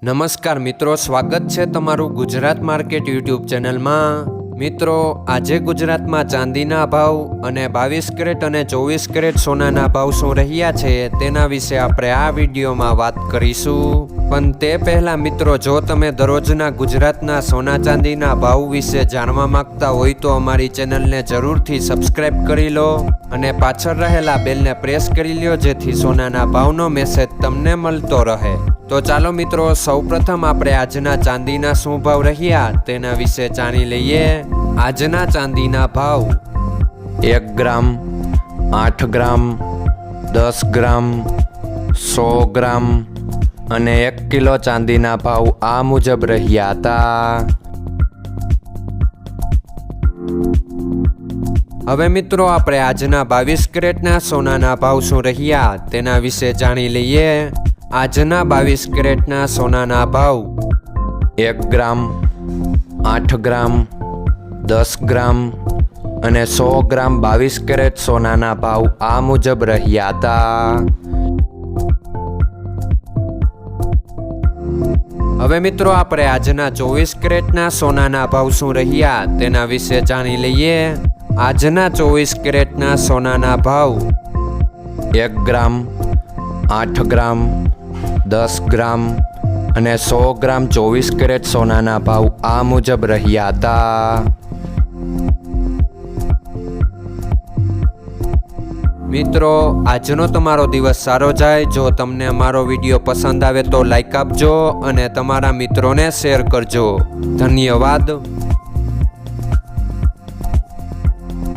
નમસ્કાર મિત્રો, સ્વાગત છે તમારું ગુજરાત માર્કેટ યુટ્યુબ ચેનલમાં। મિત્રો, આજે ગુજરાતમાં ચાંદીના ભાવ અને 22 કેરેટ અને 24 કેરેટ સોનાના ભાવ શું રહ્યા છે તેના વિશે આપણે આ વિડીયોમાં વાત કરીશું। પણ તે પહેલાં મિત્રો, જો તમે દરરોજના ગુજરાતના સોના ચાંદીના ભાવ વિશે જાણવા માંગતા હોય તો અમારી ચેનલને જરૂરથી સબસ્ક્રાઈબ કરી લો અને પાછળ રહેલા બેલને પ્રેસ કરી લ્યો, જેથી સોનાના ભાવનો મેસેજ તમને મળતો રહે। તો ચાલો મિત્રો, સૌપ્રથમ આપણે આજના ચાંદીના શું ભાવ રહ્યા તેના વિશે જાણી લઈએ। આજના ચાંદીના ભાવ 1 ગ્રામ, 8 ગ્રામ, 10 ગ્રામ, 100 ગ્રામ અને 1 કિલો ચાંદીના ભાવ આ મુજબ રહ્યા હતા। હવે મિત્રો, આપણે આજના 22 કેરેટના સોનાના ભાવ શું રહ્યા તેના વિશે જાણી લઈએ। આજના 22 કેરેટના સોનાના ભાવ 1 ગ્રામ, 8 ગ્રામ, 10 ગ્રામ અને 100 ગ્રામ 22 કેરેટ સોનાના ભાવ આ મુજબ રહ્યા હતા। હવે મિત્રો, આપણે આજના 24 કેરેટના સોનાના ભાવ શું રહ્યા તેના વિશે જાણી લઈએ। આજના 24 કેરેટના સોનાના ભાવ 1 ગ્રામ, 8 ગ્રામ, 10 ગ્રામ અને 100 ગ્રામ 24 કેરેટ સોનાના ભાવ આ મુજબ રહ્યા હતા। મિત્રો, આજનો તમારો દિવસ સારો જાય। જો તમને અમારો વિડીયો પસંદ આવે તો લાઈક આપજો અને તમારા મિત્રોને શેર કરજો। ધન્યવાદ।